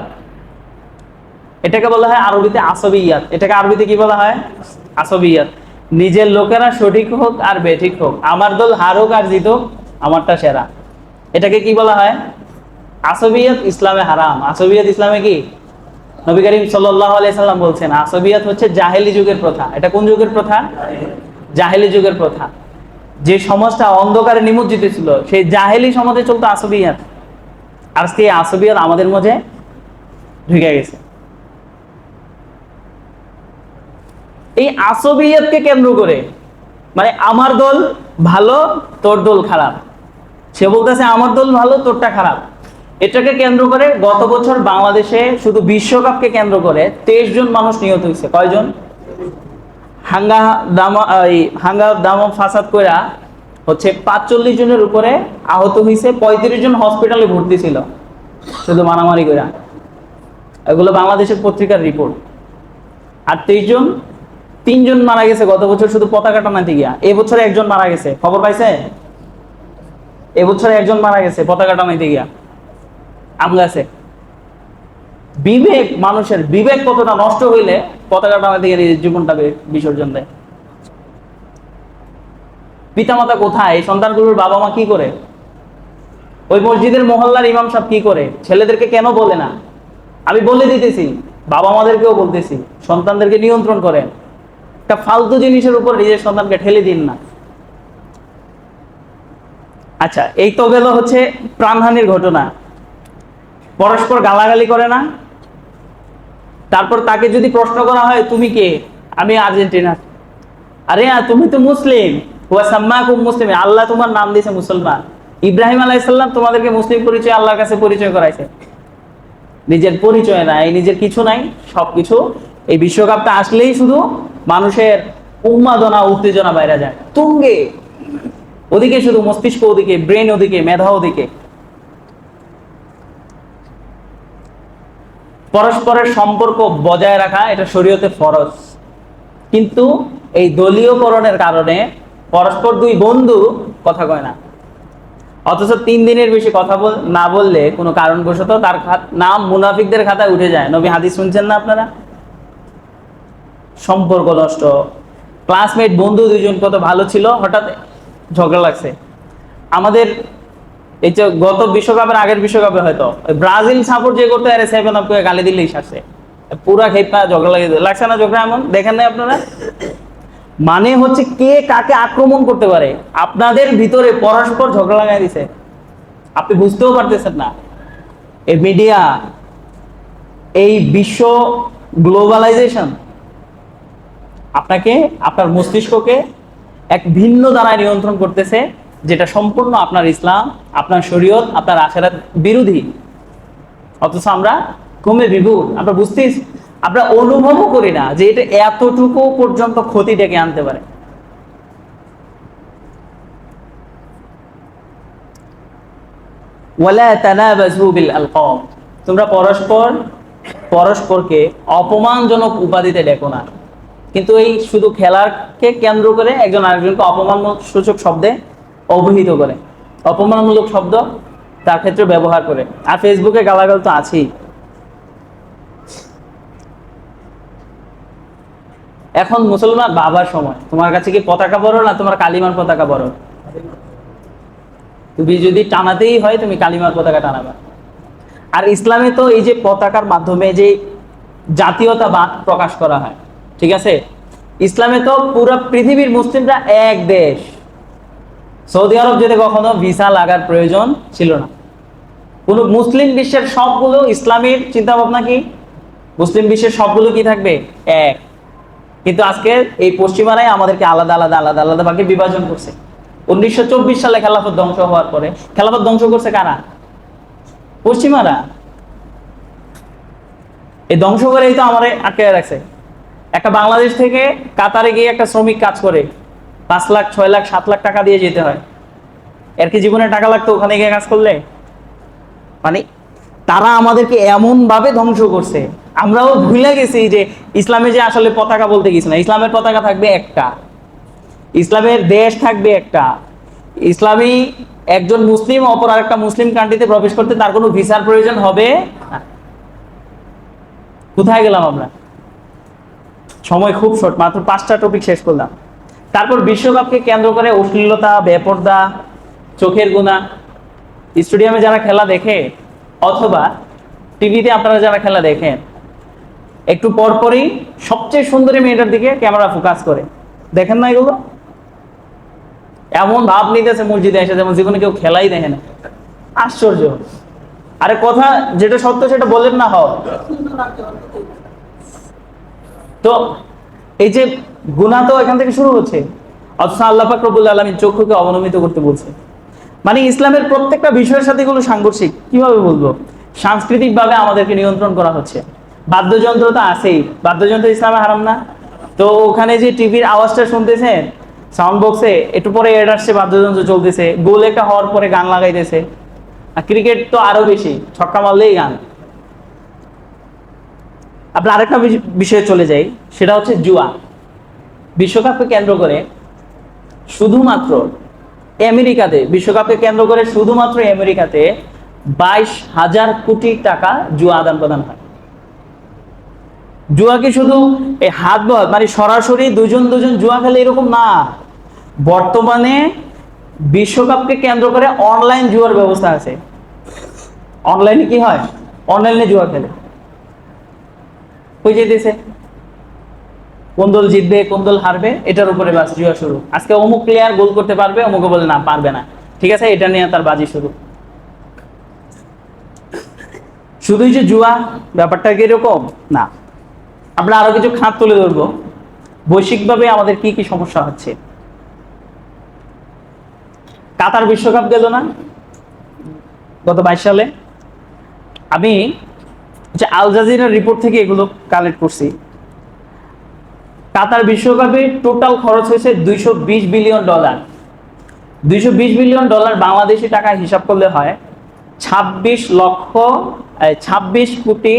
এটাকে বলা হয় আরবিতে আসবিয়াত। এটাকে আরবিতে কি বলা হয়? আসবিয়াত। নিজের লোকেরা সঠিক হোক আর বেঠিক হোক, আমার দল হারুক আর জিতুক, আমারটা সেরা। এটাকে কি বলা হয়? আসবিয়াত ইসলামে হারাম। আসবিয়াত ইসলামে কি? নবী করিম সাল্লাল্লাহু আলাইহি সাল্লাম বলছেন আসবিয়াত হচ্ছে জাহেলি যুগের প্রথা। এটা কোন যুগের প্রথা? জাহেলি যুগের প্রথা। যে সমাজটা অন্ধকারে নিমজ্জিত ছিল, সেই জাহেলি সমাজে চলতো আসবিয়াত। আজকে এই আসবিয়াত আমাদের মাঝে ঢুকে গেছে। এই আসবিয়াতকে কেন্দ্র করে, মানে আমার দল ভালো তোর দল খারাপ, সে বলতেছে আমার দল ভালো তোরটা খারাপ। এটাকে কেন্দ্র করে গত বছর বাংলাদেশে শুধু বিশ্বকাপকে কেন্দ্র করে 23 জন মানুষ নিহত হয়েছে। কয়জন? হাঙ্গা দামা ফাসাদ কইরা হচ্ছে 45 জনের উপরে আহত হয়েছে, 35 জন হসপিটালে ভর্তি ছিল শুধু মারামারি কইরা। এগুলো বাংলাদেশের পত্রিকার রিপোর্ট। আর 3 জন মারা গেছে গত বছর শুধু পতাকা টানাতে গিয়া। এবছরে একজন মারা গেছে, খবর পাইছে? এবছরে একজন মারা গেছে পতাকা টানাইতে গিয়া আম গাছে। বিবেক, মানুষের বিবেক কতটা নষ্ট হইলে পতাকা টানাইতে গিয়ে নিজের জীবনটা বিসর্জন দেয়। পিতামাতা কোথায়? এই সন্তানগুলোর বাবা মা কি করে? ওই মসজিদের মহল্লার ইমাম সাহেব কি করে? ছেলেদেরকে কেন বলে না? আমি বলে দিতেছি, বাবা মাদেরকেও বলতেছি, সন্তানদেরকে নিয়ন্ত্রণ করেন। একটা ফালতু জিনিসের উপর নিজের সন্তানকে ঠেলে দিন না। আচ্ছা, এই তো গেল হচ্ছে প্রাণহানির ঘটনা। পরস্পর গালাগালি করে না? তারপর তাকে যদি প্রশ্ন করা হয় তুমি কে? আমি আর্জেন্টিনা। আরে তুমি তো মুসলিম, হুয়া সাম্মাকুম মুসলিম, আল্লাহ তোমার নাম দিয়েছে মুসলমান। ইব্রাহিম আলাইহিস সালাম তোমাদেরকে মুসলিম পরিচয় আল্লাহর কাছে পরিচয় করাইছে। নিজের পরিচয় নাই, নিজের কিছু নাই, সবকিছু এই বিশ্বকাপটা আসলেই শুধু মানুষের উন্মাদনা উত্তেজনা বাইরে যায় তুঙ্গে। ওদিকে শুধু মস্তিষ্ক, ওদিকে ব্রেন, ওদিকে মেধা, ওদিকে। পরস্পরের সম্পর্ক বজায় রাখা এটা শরীয়তে ফরজ, কিন্তু এই দলীয়করণের কারণে পরস্পর দুই বন্ধু কথা কয় না, অথচ 3 দিনের বেশি কথা না বললে কোনো কারণবশত তার নাম মুনাফিকদের খাতায় উঠে যায়। নবী হাদিস শুনছেন না আপনারা? সম্পর্ক নষ্ট। ক্লাসমেট বন্ধু দুইজন কত ভালো ছিল, হঠাৎ ঝগড়া লাগছে। আমাদের এই যে গত বিশ্বকাপের আগের বিশ্বকাপে হয়তো ব্রাজিল সাপোর্ট যে করতে আরে 7 আপ করে গালি দিলেই সারছে, পুরা খেপা ঝগড়া লাগছে না? ঝগড়া এমন দেখেন নাই আপনারা? মানে হচ্ছে কে কাকে আক্রমণ করতে পারে, আপনাদের ভিতরে পরস্পর ঝগড়া লাগাই দিছে, আপনি বুঝতেও পারতেছেন না। এই মিডিয়া, এই বিশ্ব গ্লোবালাইজেশন আপনাকে, আপনার মস্তিষ্ককে এক ভিন্ন দ্বারায় নিয়ন্ত্রণ করতেছে, যেটা সম্পূর্ণ আপনার ইসলাম, আপনার শরীয়ত, আপনার আখিরাত বিরোধী। অথচ আমরা কমে বিভুল, আমরা বুঝতেই, আমরা অনুভবও করি না যে এটা এতটুকু পর্যন্ত ক্ষতি ডেকে আনতে পারে। ওয়ালা তানাবাজু বিল আলকাব, তোমরা পরস্পরকে অপমানজনক উপাধিতে ডেকো না। কিন্তু এই শুধু খেলাকে কেন্দ্র করে একজন আরেকজনকে অপমান সূচক শব্দে অবহিত করে, অপমানমূলক শব্দ তার ক্ষেত্রে ব্যবহার করে। আর ফেসবুকে গালাগাল তো আছেই। এখন মুসলমান বাবার সময়, তোমার কাছে কি পতাকা বড় না তোমার কালিমার পতাকা বড়? তুমি যদি টানাতেই হয় তুমি কালিমার পতাকা টানাবা। আর ইসলামে তো এই যে পতাকার মাধ্যমে যে জাতীয়তাবাদ প্রকাশ করা হয়, ঠিক আছে, ইসলামে তো পুরো পৃথিবীর মুসলিমরা এক দেশ। সৌদি আরব যেতে কখনো ভিসা লাগার প্রয়োজন ছিল না, কোন মুসলিম বিশ্বের সবগুলো ইসলামের চিন্তা ভাবনা কি, মুসলিম বিশ্বের সবগুলো কি থাকবে এক। কিন্তু আজকে এই পশ্চিমারাই আমাদেরকে আলাদা আলাদা আলাদা আলাদা ভাগে বিভাজন করছে। 1924 সালে খেলাফত ধ্বংস হওয়ার পরে, খেলাফত ধ্বংস করছে কারা? পশ্চিমারা। এই ধ্বংস করেই তো আমাদের আটকে রাখছে। একটা বাংলাদেশ থেকে কাতারে গিয়ে একটা শ্রমিক কাজ করে 5 লাখ 6 লাখ 7 লাখ টাকা দিয়ে যেতে হয়। এর কি জীবনে টাকা লাগতো ওখানে গিয়ে কাজ করলে? মানে তারা আমাদেরকে এমন ভাবে ধ্বংস করছে, আমরাও ভুলে গেছি যে ইসলামে যে আসলে পতাকা বলতে কিছু না। ইসলামের পতাকা থাকবে একটা, ইসলামের দেশ থাকবে একটা। ইসলামী একজন মুসলিম অপর আরেকটা মুসলিম কান্ট্রিতে প্রবেশ করতে তার কোনো ভিসার প্রয়োজন হবে না। কোথায় গেলাম আমরা? সময় খুব শর্ট, মাত্র 5টা টপিক শেষ করলাম। তারপর বিশ্বকাপকে কেন্দ্র করে অশ্লীলতা, বেপর্দা, চোখের গুণা। স্টেডিয়ামে যারা খেলা দেখে অথবা টিভিতে আপনারা যারা খেলা দেখেন, একটু পরপরই সবচেয়ে সুন্দরী মেয়েটার দিকে ক্যামেরা ফোকাস করে, দেখেন না এগুলো? এমন ভাব নিতেছে মসজিদে এসে যেমন জীবনে কেউ খেলাই দেখে না। আশ্চর্য। আরে কথা যেটা সত্য সেটা বলেন না। হও তো এই যে গুনাহ তো এখান থেকে শুরু হচ্ছে, অথচ আল্লাহ পাক রব্বুল আলামিন চক্ষুকে অবনমিত করতে বলছে। মানে ইসলামের প্রত্যেকটা বিষয়ের সাথে এগুলো সাংঘর্ষিক। কিভাবে বলবো? সাংস্কৃতিক ভাবে আমাদেরকে নিয়ন্ত্রণ করা হচ্ছে। বাদ্যযন্ত্র তো আছেই, বাদ্যযন্ত্র ইসলামে হারাম না? তো ওখানে যে টিভির আওয়াজটা শুনতেছেন সাউন্ড বক্সে, একটু পরে এড আসছে, বাদ্যযন্ত্র চলতেছে, গোল একটা হওয়ার পরে গান লাগাইতেছে। আর ক্রিকেট তো আরো বেশি, ছক্কা মারলেই গান। আপনার আরেকটা বিষয়ে চলে যাই, সেটা হচ্ছে জুয়া। বিশ্বকাপকে কেন্দ্র করে শুধুমাত্র আমেরিকাতে, বিশ্বকাপকে কেন্দ্র করে শুধুমাত্র আমেরিকাতে 22,000 কোটি টাকা জুয়া আদান প্রদান হয়। জুয়া কি শুধু এই হাত বল মানে সরাসরি দুজন দুজন জুয়া খেলে এরকম না। বর্তমানে বিশ্বকাপকে কেন্দ্র করে অনলাইন জুয়ার ব্যবস্থা আছে। অনলাইনে কি হয়? অনলাইনে জুয়া খেলে। কই যেতেছে, কোন দল জিতবে কোন দল হারবে এটার উপরে বাস জুয়া শুরু। আজকে অমুক প্লেয়ার গোল করতে পারবে, অমুকে বলে না পারবে না, ঠিক আছে, এটা নিয়ে তার বাজি শুরু। শুধুই যে জুয়া, ব্যাপারটা কি এরকম না। আমরা আরো কিছু খাত তুলে ধরবো, বৈশ্বিকভাবে আমাদের কি কি সমস্যা হচ্ছে। কাতার বিশ্বকাপ গেল না গত 22 সালে? আমি আল জাজিরার রিপোর্ট থেকে এগুলো কালেক্ট করছি। কাতার বিশ্বকাপে টোটাল খরচ হয়েছে $220 বিলিয়ন। $220 বিলিয়ন বাংলাদেশি টাকায় হিসাব করলে হয় 26 কোটি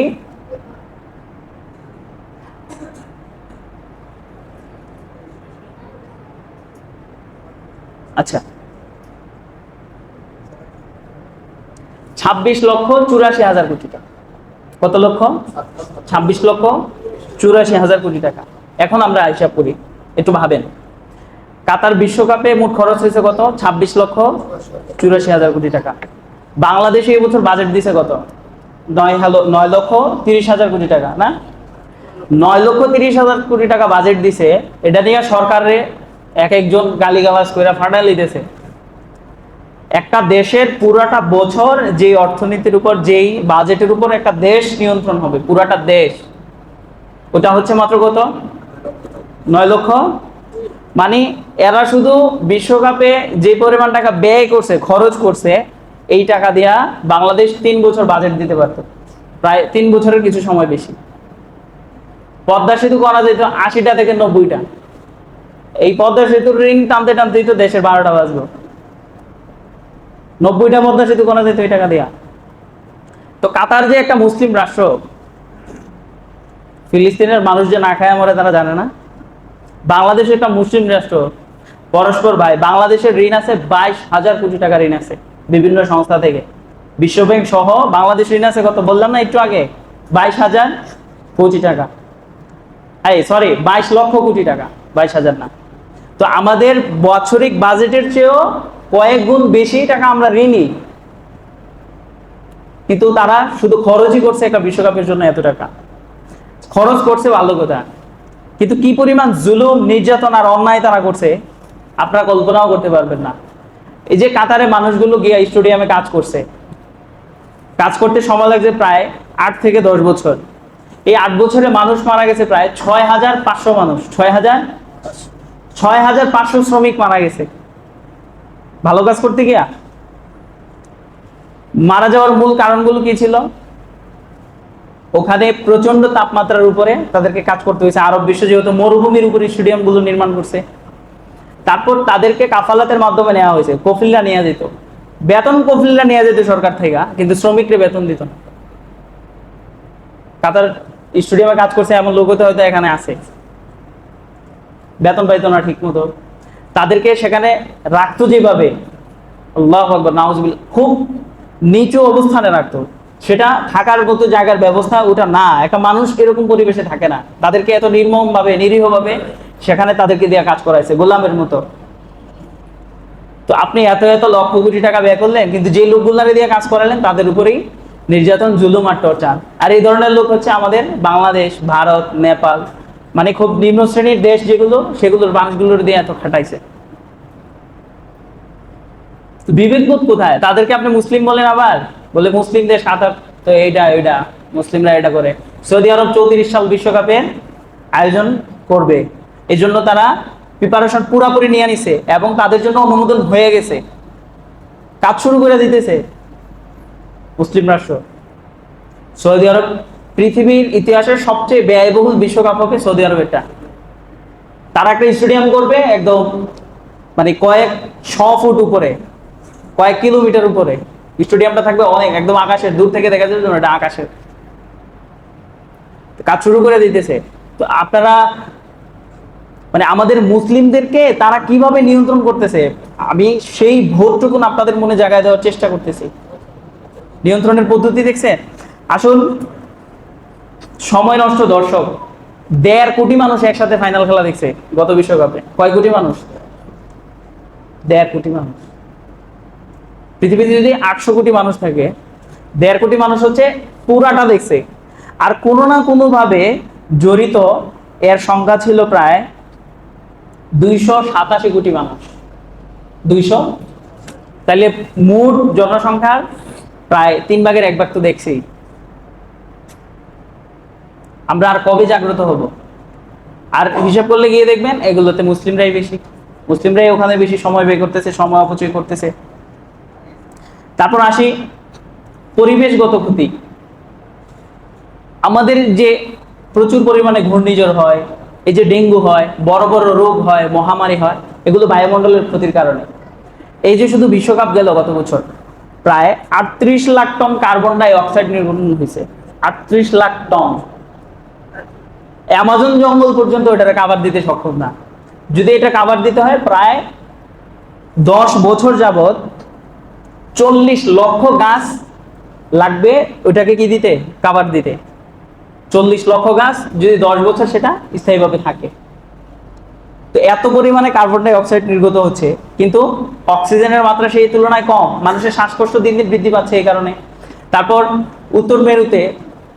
আচ্ছা 26,84,000 কোটি টাকা। কত লক্ষ? 26,84,000 কোটি টাকা। এখন আমরা হিসাব করি, একটু ভাবেন, কাতার বিশ্বকাপে মোট খরচ হয়েছে কত? 26,84,000 কোটি টাকা। বাংলাদেশে এবছর বাজেট দিছে কত? 9,30,000 কোটি টাকা না? 9,30,000 কোটি টাকা বাজেট দিছে। এটা নিয়ে সরকারে এক একজন গালিগালাজ করে ফাটাই দিতেছে। একটা দেশের পুরাটা বছর যে অর্থনীতির উপর, যেই বাজেটের উপর একটা দেশ নিয়ন্ত্রণ হবে, পুরাটা দেশ, ওটা হচ্ছে মাত্র কত? 9 লক্ষ। মানে এরা শুধু বিশ্বকাপে যে পরিমাণ টাকা ব্যয় করছে, খরচ করছে, এই টাকা দিয়া বাংলাদেশ 3 বছর বাজেট দিতে পারত, প্রায় 3 বছরের কিছু সময় বেশি। পদ্মা সেতু করা যেত 80টা থেকে 90টা। এই পদ্মা সেতুর ঋণ টানতে টানতেই তো দেশের 12টা বাজলো। 90টা পদ্মা সেতু করা যেত এই টাকা দিয়া। তো কাতার যে একটা মুসলিম রাষ্ট্র, ফিলিস্তিনের মানুষ যে না খায় মরে তারা জানে না? বাংলাদেশ একটা মুসলিম রাষ্ট্র, পরস্পর ভাই। বাংলাদেশের ঋণ আছে 22,000 কোটি টাকা ঋণ আছে বিভিন্ন সংস্থা থেকে, বিশ্বব্যাংক সহ। বাংলাদেশ ঋণ আছে কত বললাম না একটু আগে? 22,000 কোটি টাকা। এই সরি, 22 লক্ষ কোটি টাকা, 22,000 না। তো আমাদের বাৎসরিক বাজেটের চেয়েও কয়েক গুণ বেশি টাকা আমরা ঋণী, কিন্তু তারা শুধু খরচই করছে একটা বিশ্বকাপের জন্য। এত টাকা খরচ করছে ভালো কথা, কিন্তু কি পরিমাণ জুলুম, নির্যাতন আর অন্যায় তারা করছে আপনারা কল্পনাও করতে পারবেন না। এই যে কাতারে মানুষগুলো গিয়ে স্টেডিয়ামে কাজ করছে, কাজ করতে সময় লাগছে প্রায় 8 থেকে 10 বছর। এই 8 বছরে মানুষ মারা গেছে প্রায় 6,500 মানুষ, 6,500 শ্রমিক মারা গেছে ভালো কাজ করতে গিয়া। মারা যাওয়ার মূল কারণগুলো কি ছিল? ওখানে প্রচন্ড তাপমাত্রার উপরে তাদেরকে কাজ করতে হয়েছে। আরব বিশ্ব যেহেতু মরুভূমির উপরে স্টেডিয়াম গুলো নির্মাণ করছে, তারপর তাদেরকে কাফালাতের মাধ্যমে নেওয়া হয়েছে, কফিলরা নিয়ে যেত, বেতন কফিলরা নিয়ে যেত সরকার থেকে, কিন্তু শ্রমিকরা বেতন দিত না। কাতার স্টেডিয়ামে কাজ করছে এমন লোক হয়তো এখানে আছে, বেতন পাইতো না ঠিক মতো। তাদেরকে সেখানে রাখতো যেভাবে, আল্লাহু আকবার, নাউজুবিল্লাহ, খুব নিচু অবস্থানে রাখতো। সেটা থাকার মতো জায়গার ব্যবস্থা ওটা না। একটা মানুষ এরকম পরিবেশে থাকে না। তাদেরকে এত নির্মম ভাবে, নিরীহ ভাবে সেখানে তাদেরকে দিয়ে কাজ করাইছে গোলামের মতো। তো আপনি এত এত লক্ষ কোটি টাকা ব্যয় করলেন, কিন্তু যে লোকগুলারে দিয়ে কাজ করালেন তাদের উপরেই নির্যাতন, জুলুম আর টর্চার। আর এই ধরনের লোক হচ্ছে আমাদের বাংলাদেশ, ভারত, নেপাল, মানে খুব নিম্ন শ্রেণীর দেশ যেগুলো, সেগুলোর মানুষগুলোর দিয়ে এত খাটাইছে। বিবেকবোধ কোথায়? তাদেরকে আপনি মুসলিম বলেন, আবার বলে মুসলিম দেশ কাতার, তো এইটা মুসলিমরা এটা করে। সৌদি আরব 34 সাল বিশ্বকাপের আয়োজন করবে, এই জন্য তারা প্রিপারেশন পুরাপুরি নিয়ে নিছে এবং তাদের জন্য অনুমোদন হয়ে গেছে, কাজ শুরু করে দিতেছে মুসলিম রাষ্ট্র। সৌদি আরব পৃথিবীর ইতিহাসের সবচেয়ে ব্যয়বহুল বিশ্বকাপ হবে সৌদি আরবেরটা। তারা একটা স্টেডিয়াম করবে একদম, মানে কয়েক 100 ফুট উপরে, কয়েক কিলোমিটার উপরে স্টেডিয়ামটা থাকবে, অনেক একদম আকাশের, দূর থেকে দেখা যাবে এটা আকাশের। কাজ শুরু করে দিতেছে। তো আপনারা, মানে আমাদের মুসলিমদেরকে তারা কিভাবে নিয়ন্ত্রণ করতেছে, আমি সেই ভোটটুকুন আপনাদের মনে জায়গায় দেওয়ার চেষ্টা করতেছি। নিয়ন্ত্রণের পদ্ধতি দেখছেন? আসল সময় নষ্ট। দর্শক, 1.5 কোটি মানুষ একসাথে ফাইনাল খেলা দেখছে গত বিশ্বকাপে। কয় কোটি মানুষ? 1.5 কোটি মানুষ। পৃথিবীতে যদি 800 কোটি মানুষ থাকে, 1.5 কোটি মানুষ হচ্ছে পুরাটা দেখছে। আর কোনো না কোনো ভাবে জড়িত এর সংখ্যা ছিল প্রায় 287 কোটি মানুষ। 200, তাহলে মোট জনসংখ্যার প্রায় 3/1 তো দেখছি। আমরা আর কবে জাগ্রত হব? আর হিসাব করলে গিয়ে দেখবেন এগুলোতে মুসলিমরাই বেশি, মুসলিমরাই ওখানে বেশি সময় ব্যয় করতেছে, সময় অপচয় করতেছে। তারপর আসি পরিবেশগত ক্ষতি। আমাদের যে প্রচুর পরিমাণে ঘূর্ণিঝড় হয়, এই যে ডেঙ্গু হয়, বড় বড় রোগ হয়, মহামারী হয়, এগুলো বায়ুমণ্ডলের ক্ষতির কারণে। এই যে শুধু বিশ্বকাপ গেল গত বছর, প্রায় 38 lakh ton carbon die oxide নির্গমন হয়েছে। 38 লাখ টন। অ্যামাজন জঙ্গল পর্যন্ত ওটাকে কাভার দিতে সক্ষম না। যদি এটা কাভার দিতে হয় প্রায় 10 বছর যাবত 40 লক্ষ গাছ লাগবে ওটাকে কি দিতে, কাভার দিতে। 40 লক্ষ গাছ যদি 10 বছর সেটা স্থায়ীভাবে থাকে। তো এত পরিমাণে কার্বন ডাই অক্সাইড নির্গত হচ্ছে, কিন্তু অক্সিজেনের মাত্রা সেই তুলনায় কম। মানুষের শ্বাসকষ্ট দিন দিন বৃদ্ধি পাচ্ছে এই কারণে। তারপর উত্তর মেরুতে,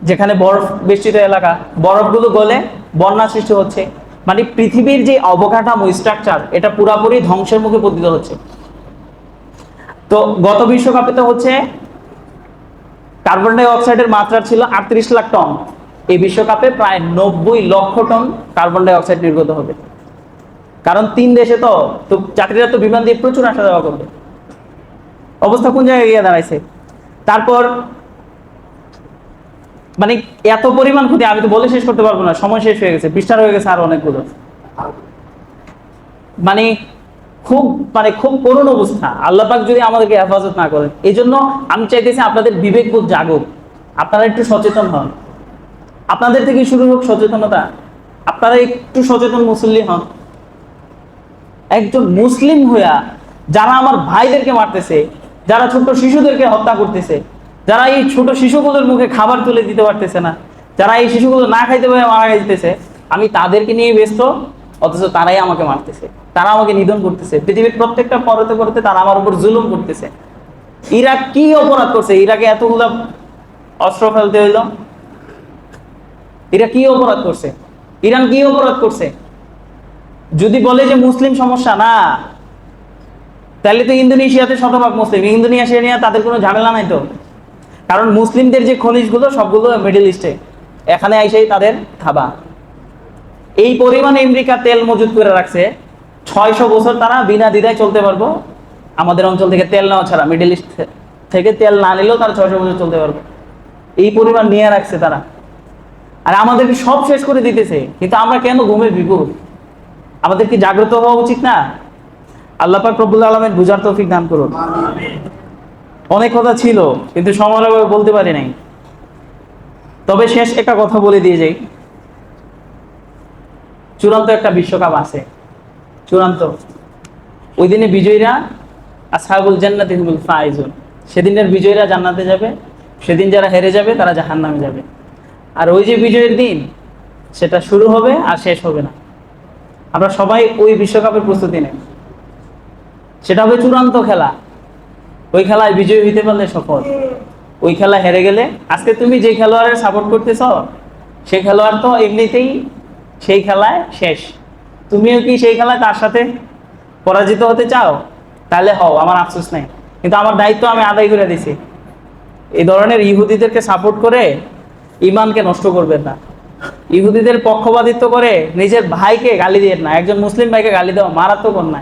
যেখানে বরফ বেষ্টিত এলাকা, বরফগুলো গলে বন্যা সৃষ্টি হচ্ছে। মানে পৃথিবীর যে অবকাঠামো, স্ট্রাকচার, এটা পুরাপুরি ধ্বংসের মুখে পতিত হচ্ছে। তো গত বিশ্বকাপে তো হচ্ছে কার্বন ডাই অক্সাইডের মাত্রা ছিল 38 লাখ টন। এই বিশ্বকাপে প্রায় 90 লক্ষ টন কার্বন ডাই অক্সাইড নির্গত হবে। কারণ 3 দেশে তো যাত্রীরা তো বিমান দিয়ে প্রচুর আসা যাওয়া করবে। অবস্থা কোন জায়গায় গিয়ে দাঁড়াইছে। তারপর মানে এত পরিমাণ ক্ষতি, আমি তো বলে শেষ করতে পারবো না, সময় শেষ হয়ে গেছে, পৃষ্ঠার হয়ে গেছে আর অনেকগুলো। মানে খুব করুণ অবস্থা। আল্লাহ পাক যদি আমাদেরকে হেফাজত না করেন, এই জন্য আমি চাইতেছি আপনাদের বিবেকবোধ জাগুক, আপনারা একটু সচেতন হন। আপনাদের থেকে শুরু হোক সচেতনতা। আপনারা একটু সচেতন মুসল্লি হন। একজন মুসলিম হইয়া যারা আমার ভাইদেরকে মারতেছে, যারা ছোট শিশুদেরকে হত্যা করতেছে, যারা এই ছোট শিশুগুলোর মুখে খাবার তুলে দিতে পারতেছে না, যারা এই শিশুগুলো না খাইতে পারে মারা যেতেছে, আমি তাদেরকে নিয়ে ব্যস্ত, অথচ তারাই আমাকে মারতেছে, তারা আমাকে নিধন করতেছে। পৃথিবীর প্রত্যেকটা পরতে পরতে তারা আমার উপর জুলুম করতেছে। ইরাক কি অপরাধ করছে? ইরাকে এতগুলো অস্ত্র ফেলতে হইল? এরা কি অপরাধ করছে? ইরান কি অপরাধ করছে? যদি বলে যে মুসলিম সমস্যা না, তাহলে তো ইন্দোনেশিয়াতে শতভাগ মুসলিম। ইন্দোনেশিয়া নিয়ে তাদের কোনো ঝামেলা নাই তো। কারণ মুসলিমদের যে খনিজগুলো সবগুলো মিডল ইস্টে, এখানে আইসেই তাদের থাবা। এই পরিমাণ আমেরিকা তেল মজুত করে রাখছে, 600 বছর তারা বিনা দ্বিধায় চলতে পারবো। আমাদের অঞ্চল থেকে তেল নেওয়া ছাড়া, মিডল ইস্ট থেকে তেল না নিলেও তারা 600 বছর চলতে পারবে, এই পরিমাণ নিয়ে রাখছে তারা। আর আমাদেরকে সব শেষ করে দিতেছে, কিন্তু আমরা কেন ঘুমে বিভোর? আমাদের কি জাগ্রত হওয়া উচিত না? আল্লাহ পাক রব্বুল আলামিন বুঝার তৌফিক দান করুন। অনেক কথা ছিল কিন্তু সময়ের অভাবে বলতে পারি নাই। তবে শেষ একটা কথা বলে দিয়ে যাই, চূড়ান্ত একটা বিশ্বকাপ আছে, চূড়ান্ত। ওই দিনে বিজয়ীরা আসহাবুল জান্নাতি হুমুল ফাইজুন, সেদিনের বিজয়ীরা জান্নাতে যাবে, সেদিন যারা হেরে যাবে তারা জাহান্নামে যাবে। আর ওই যে বিজয়ের দিন, সেটা শুরু হবে আর শেষ হবে না। আমরা সবাই ওই বিশ্বকাপের প্রস্তুতি নেই। সেটা হবে চূড়ান্ত খেলা, ওই খেলায় বিজয়ী হইতে পারলে সফল। ওই খেলা হেরে গেলে, আজকে তুমি যে খেলোয়াড়ের সাপোর্ট করতেছ সেই খেলোয়াড় তো এমনিতেই সেই খেলায় শেষ। তুমিও কি সেই খেলায় তার সাথে পরাজিত হতে চাও? তাহলে হও, আমার আফসোস নাই, কিন্তু আমার দায়িত্ব আমি আদায় করে দিছি। এই ধরনের ইহুদিদেরকে সাপোর্ট করে ইমানকে নষ্ট করবেন না। ইহুদিদের পক্ষপাতিত্ব করে নিজের ভাইকে গালি দিয়ে না, একজন মুসলিম ভাইকে গালি দেওয়া মারাত্মক অন্যায়।